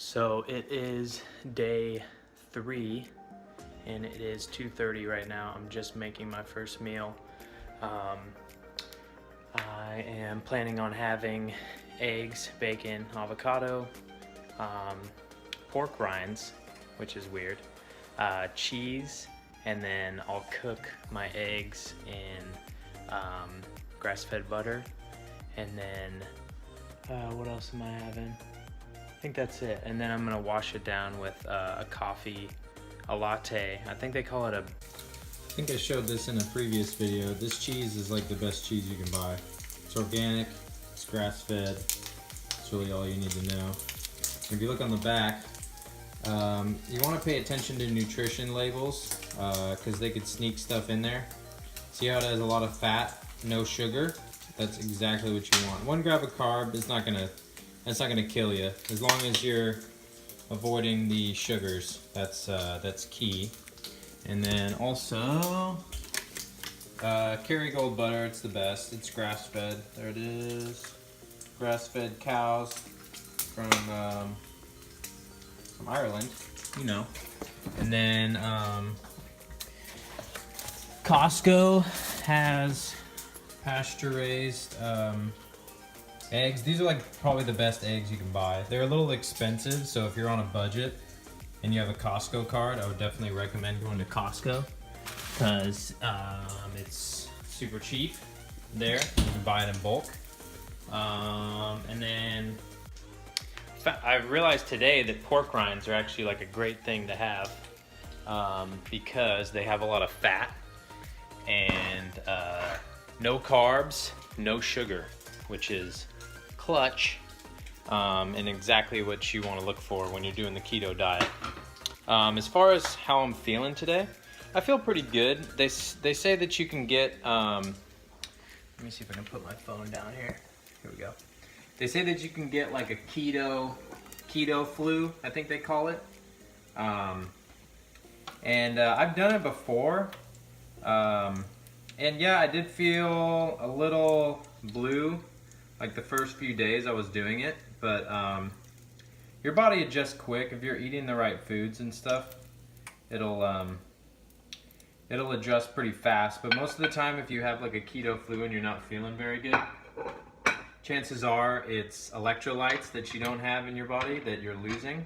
So it is day 3 and it is 2:30 right now. I'm just making my first meal. I am planning on having eggs, bacon, avocado, pork rinds, which is weird, cheese, and then I'll cook my eggs in grass-fed butter. And then what else am I having? I think that's it. And then I'm gonna wash it down with a coffee, a latte. I think they call it a... I think I showed this in a previous video. This cheese is like the best cheese you can buy. It's organic, it's grass-fed. That's really all you need to know. If you look on the back, you want to pay attention to nutrition labels because they could sneak stuff in there. See how it has a lot of fat, no sugar? That's exactly what you want. 1 gram of carb is not gonna kill you as long as you're avoiding the sugars. That's key. And then also Kerrygold butter. It's the best. It's grass-fed. There it is. Grass-fed cows from Ireland, you know. And then Costco has pasture-raised eggs. These are like probably the best eggs you can buy. They're a little expensive, so if you're on a budget and you have a Costco card, I would definitely recommend going to Costco because it's super cheap there. You can buy it in bulk. And then I realized today that pork rinds are actually like a great thing to have because they have a lot of fat and no carbs, no sugar, which is clutch and exactly what you want to look for when you're doing the keto diet. As far as how I'm feeling today, I feel pretty good. They say that you can get, let me see if I can put my phone down here. Here we go. They say that you can get like a keto flu, I think they call it. And I've done it before. And yeah, I did feel a little blue like the first few days I was doing it, but your body adjusts quick if you're eating the right foods and stuff. It'll adjust pretty fast, but most of the time if you have like a keto flu and you're not feeling very good, chances are it's electrolytes that you don't have in your body that you're losing.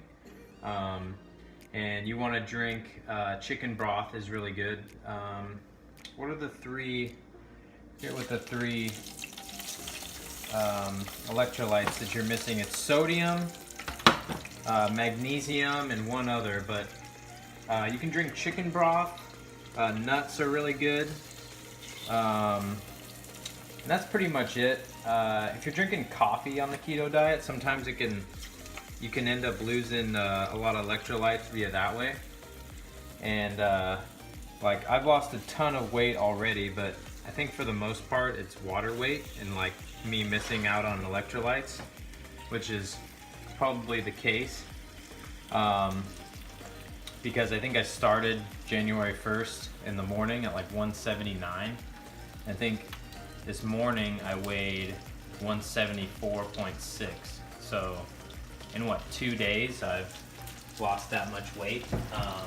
And you want to drink chicken broth is really good. What are the three? Here with the 3 electrolytes that you're missing. It's sodium, magnesium, and one other. But you can drink chicken broth. Nuts are really good. And that's pretty much it. If you're drinking coffee on the keto diet, sometimes you can end up losing a lot of electrolytes via that way. And like I've lost a ton of weight already, but I think for the most part it's water weight and like me missing out on electrolytes, which is probably the case. Because I think I started January 1st in the morning at like 179. I think this morning I weighed 174.6. So in what, 2 days I've lost that much weight. I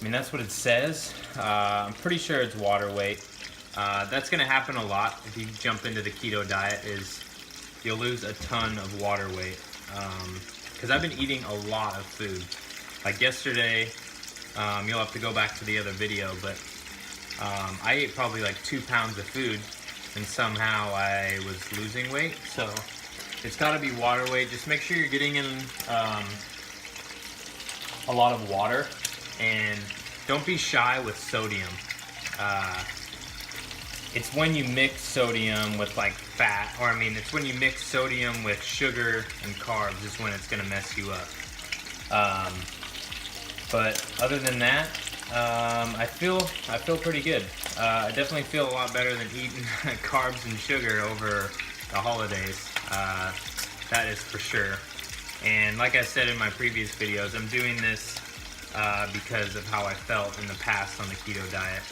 mean, that's what it says. I'm pretty sure it's water weight. That's gonna happen a lot if you jump into the keto diet, is you'll lose a ton of water weight. Because I've been eating a lot of food. Like yesterday, you'll have to go back to the other video, but I ate probably like 2 pounds of food and somehow I was losing weight. So it's gotta be water weight. Just make sure you're getting in a lot of water. And don't be shy with sodium. It's when you mix sodium with like fat, or I mean, it's when you mix sodium with sugar and carbs is when it's gonna mess you up. But other than that, I feel pretty good. I definitely feel a lot better than eating carbs and sugar over the holidays. That is for sure. And like I said in my previous videos, I'm doing this because of how I felt in the past on the keto diet.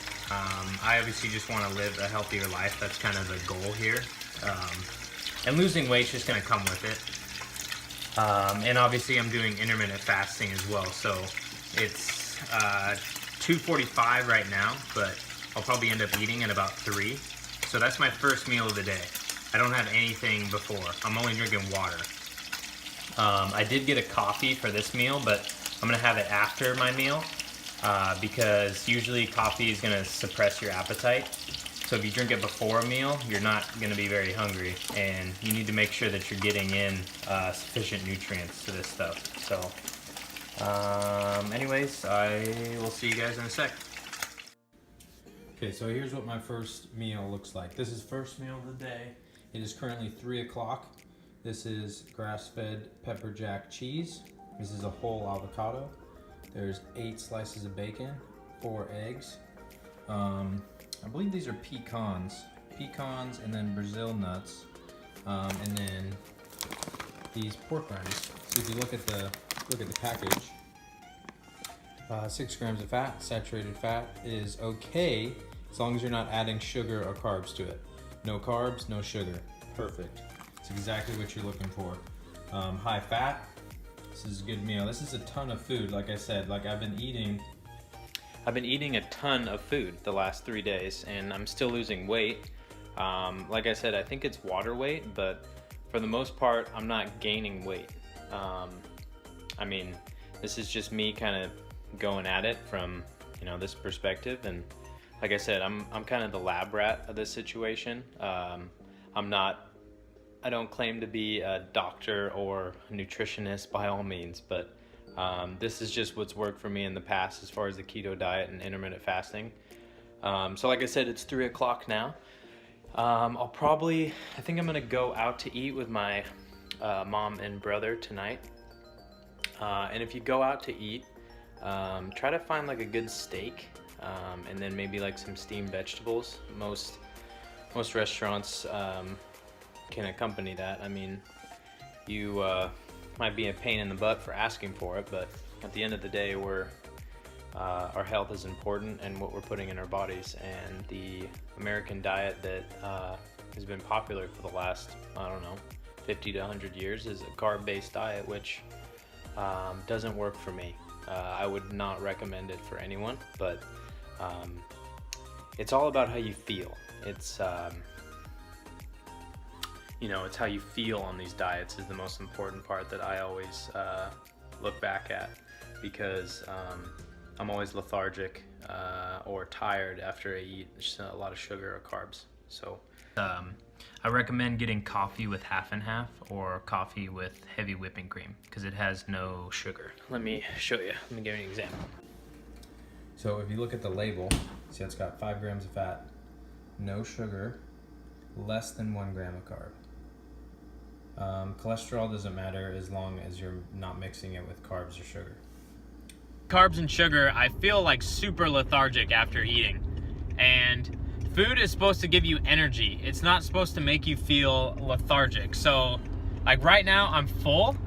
I obviously just want to live a healthier life. That's kind of the goal here. And losing weight's just going to come with it. And obviously I'm doing intermittent fasting as well, so it's 2:45 right now, but I'll probably end up eating at about 3. So that's my first meal of the day. I don't have anything before. I'm only drinking water. I did get a coffee for this meal, but I'm gonna have it after my meal because usually coffee is gonna suppress your appetite. So if you drink it before a meal, you're not gonna be very hungry, and you need to make sure that you're getting in sufficient nutrients to this stuff. So anyways, I will see you guys in a sec. Okay, so here's what my first meal looks like. This is first meal of the day. It is currently 3 o'clock. This is grass-fed pepper jack cheese. This is a whole avocado. There's 8 slices of bacon, 4 eggs. I believe these are pecans, and then Brazil nuts, and then these pork rinds. So if you look at the package, 6 grams of fat. Saturated fat is okay as long as you're not adding sugar or carbs to it. No carbs, no sugar. Perfect. It's exactly what you're looking for. High fat. This is a good meal. This is a ton of food. Like I said, like I've been eating a ton of food the last 3 days, and I'm still losing weight. Like I said, I think it's water weight, but for the most part, I'm not gaining weight. I mean, this is just me kind of going at it from, you know, this perspective. And like I said, I'm kind of the lab rat of this situation. I don't claim to be a doctor or a nutritionist by all means, but this is just what's worked for me in the past as far as the keto diet and intermittent fasting. So like I said, it's 3 o'clock now. I think I'm gonna go out to eat with my mom and brother tonight. And if you go out to eat, try to find like a good steak, and then maybe like some steamed vegetables. Most restaurants can accompany that. I mean, you might be a pain in the butt for asking for it, but at the end of the day, our health is important and what we're putting in our bodies. And the American diet that has been popular for the last, I don't know, 50 to 100 years is a carb-based diet, which doesn't work for me. I would not recommend it for anyone, but it's all about how you feel. It's you know, it's how you feel on these diets is the most important part that I always look back at, because I'm always lethargic or tired after I eat a lot of sugar or carbs. So I recommend getting coffee with half and half or coffee with heavy whipping cream because it has no sugar. Let me show you. Let me give you an example. So if you look at the label, see it's got 5 grams of fat, no sugar, less than 1 gram of carb. Cholesterol doesn't matter as long as you're not mixing it with carbs or sugar. Carbs and sugar, I feel like super lethargic after eating. And food is supposed to give you energy. It's not supposed to make you feel lethargic. So like right now I'm full,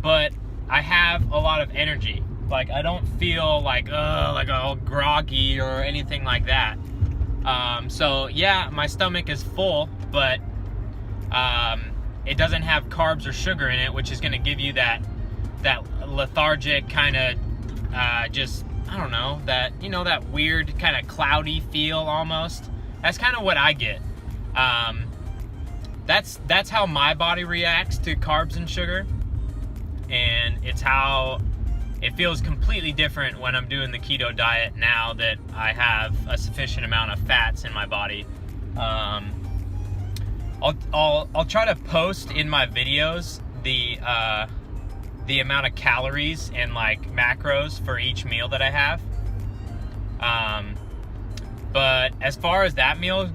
but I have a lot of energy. Like I don't feel like all groggy or anything like that. So yeah, my stomach is full, but it doesn't have carbs or sugar in it, which is going to give you that lethargic kind of just, I don't know, that weird kind of cloudy feel almost. That's kind of what I get. That's how my body reacts to carbs and sugar, and it's how it feels completely different when I'm doing the keto diet now that I have a sufficient amount of fats in my body. I'll try to post in my videos the amount of calories and like macros for each meal that I have. But as far as that meal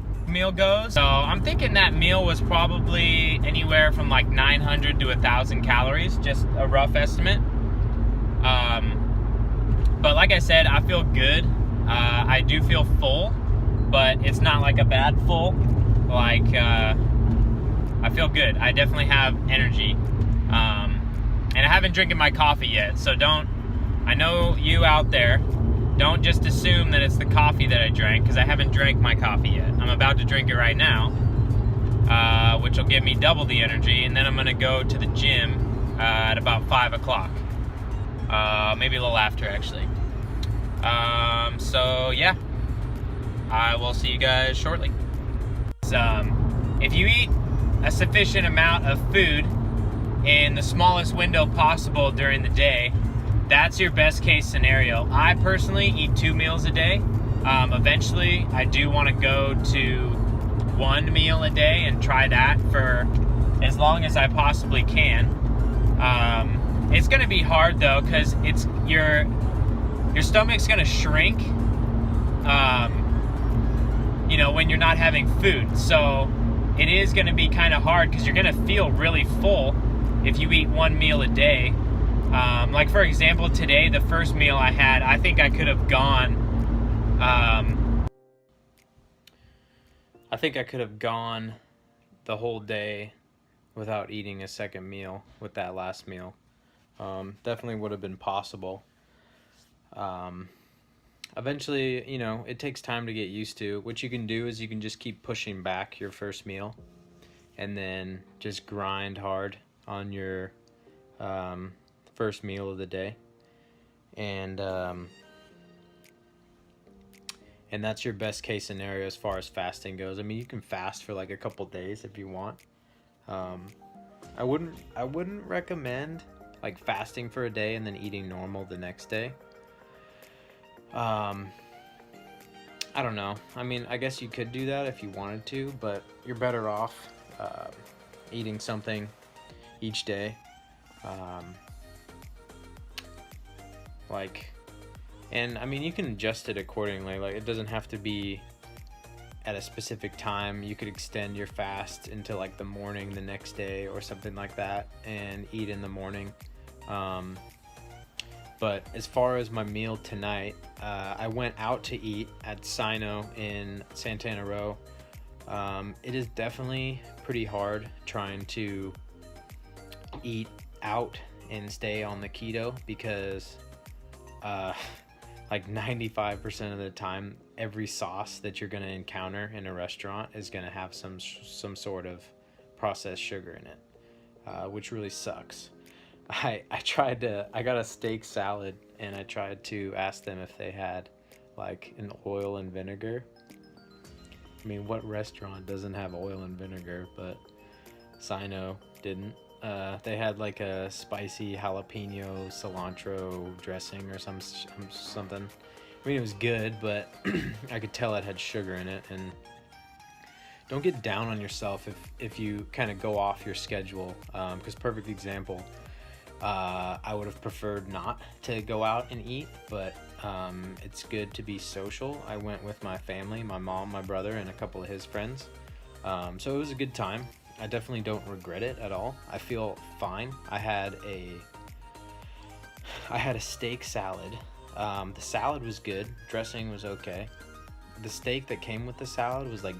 goes, so I'm thinking that meal was probably anywhere from like 900 to 1,000 calories, just a rough estimate. But like I said, I feel good. I do feel full, but it's not like a bad full. Like I feel good. I definitely have energy. And I haven't drinking my coffee yet, so I know you out there, don't just assume that it's the coffee that I drank, because I haven't drank my coffee yet. I'm about to drink it right now, which will give me double the energy, and then I'm gonna go to the gym at about 5 o'clock. Maybe a little after, actually. So yeah, I will see you guys shortly. If you eat a sufficient amount of food in the smallest window possible during the day, that's your best case scenario. I personally eat 2 meals a day. Eventually, I do want to go to 1 meal a day and try that for as long as I possibly can. It's going to be hard though, because it's your stomach's going to shrink, when you're not having food. So it is going to be kind of hard because you're going to feel really full if you eat 1 meal a day. Like for example, today, the first meal I had, I think I could have gone the whole day without eating a second meal with that last meal. Definitely would have been possible. Eventually, it takes time to get used to. What you can do is you can just keep pushing back your first meal and then just grind hard on your first meal of the day. And that's your best case scenario as far as fasting goes. I mean, you can fast for like a couple days if you want. I wouldn't recommend like fasting for a day and then eating normal the next day. I don't know. I mean, I guess you could do that if you wanted to, but you're better off eating something each day. And I mean, you can adjust it accordingly. Like, it doesn't have to be at a specific time. You could extend your fast into like the morning the next day or something like that and eat in the morning. But as far as my meal tonight, I went out to eat at Sino in Santana Row. It is definitely pretty hard trying to eat out and stay on the keto because like 95% of the time, every sauce that you're going to encounter in a restaurant is going to have some sort of processed sugar in it, which really sucks. I got a steak salad and I tried to ask them if they had like an oil and vinegar. I mean, what restaurant doesn't have oil and vinegar? But Sino didn't. They had like a spicy jalapeno cilantro dressing or something. I mean, it was good, but I could tell it had sugar in it. And don't get down on yourself if you kind of go off your schedule. Because perfect example, I would have preferred not to go out and eat, but it's good to be social. I went with my family, my mom, my brother, and a couple of his friends. So it was a good time. I definitely don't regret it at all. I feel fine. I had a steak salad. The salad was good. Dressing was okay. The steak that came with the salad was like,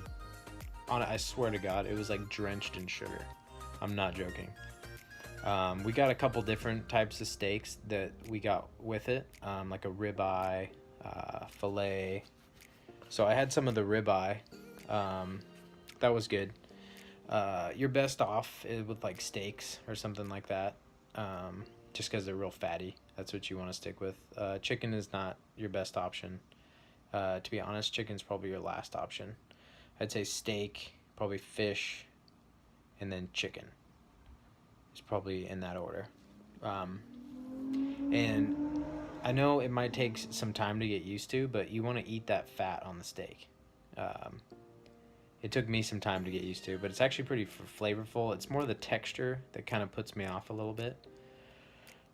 I swear to God, it was like drenched in sugar. I'm not joking. We got a couple different types of steaks that we got with it, like a ribeye, filet. So I had some of the ribeye. That was good. You're best off with like steaks or something like that, just because they're real fatty. That's what you want to stick with. Chicken is not your best option. To be honest, chicken's probably your last option. I'd say steak, probably fish, and then chicken. It's probably in that order. And I know it might take some time to get used to, but you want to eat that fat on the steak. It took me some time to get used to, but it's actually pretty flavorful. It's more the texture that kind of puts me off a little bit.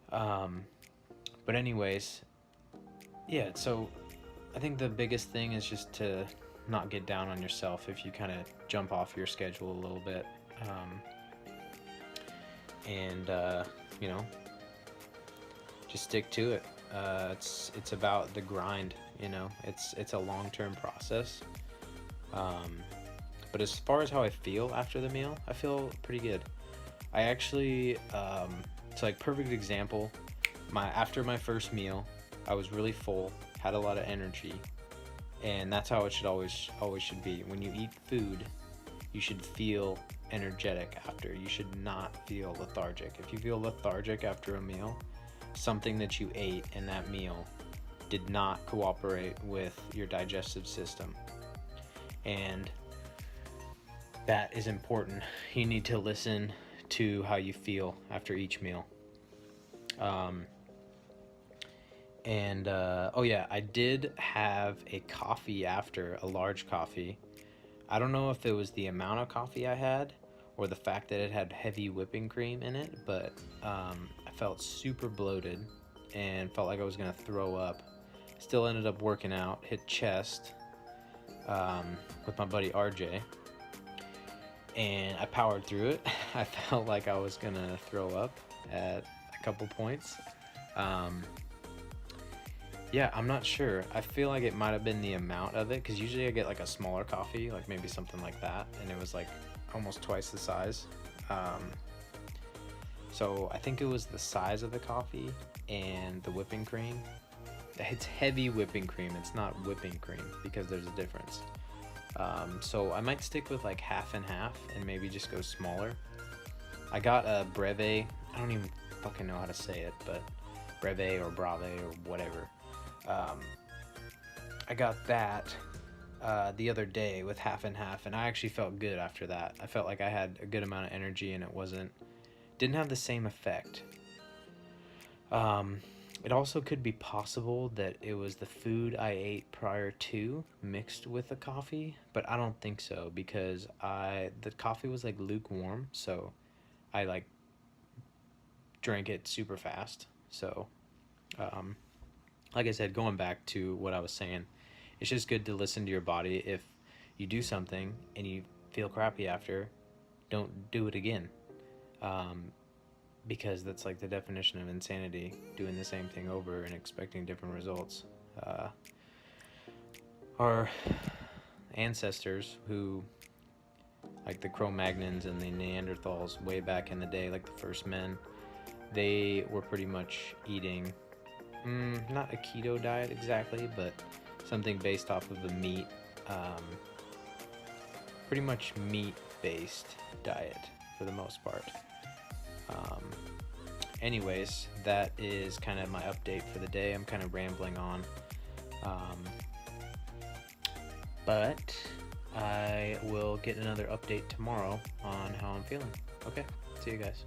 But anyways, yeah, so I think the biggest thing is just to not get down on yourself if you kind of jump off your schedule a little bit. Just stick to it. It's about the grind, it's a long-term process. But as far as how I feel after the meal, I feel pretty good. I actually, it's like perfect example, after my first meal, I was really full, had a lot of energy, and that's how it should always should be. When you eat food, you should feel energetic after. You should not feel lethargic. If you feel lethargic after a meal, something that you ate in that meal did not cooperate with your digestive system. And that is important. You need to listen to how you feel after each meal. Oh yeah, I did have a coffee after, a large coffee. I don't know if it was the amount of coffee I had or the fact that it had heavy whipping cream in it, but I felt super bloated and felt like I was gonna throw up. Still ended up working out, hit chest with my buddy RJ, and I powered through it. I felt like I was gonna throw up at a couple points. Yeah, I'm not sure. I feel like it might have been the amount of it, because usually I get like a smaller coffee, like maybe something like that, and it was like almost twice the size. So I think it was the size of the coffee and the whipping cream. It's heavy whipping cream, it's not whipping cream, because there's a difference. So I might stick with like half and half and maybe just go smaller. I got a Breve, I don't even fucking know how to say it, but Breve or Brave or whatever. I got that the other day with half and half, and I actually felt good after that. I felt like I had a good amount of energy, and it didn't have the same effect. It also could be possible that it was the food I ate prior to mixed with the coffee, but I don't think so, because the coffee was like lukewarm, so I like drank it super fast. So like I said, going back to what I was saying, it's just good to listen to your body. If you do something and you feel crappy after, don't do it again. Because that's like the definition of insanity, doing the same thing over and expecting different results. Our ancestors, who, like the Cro-Magnons and the Neanderthals way back in the day, like the first men, they were pretty much eating not a keto diet exactly, but something based off of a meat, pretty much meat-based diet for the most part. Anyways, that is kind of my update for the day. I'm kind of rambling on, but I will get another update tomorrow on how I'm feeling. Okay, see you guys.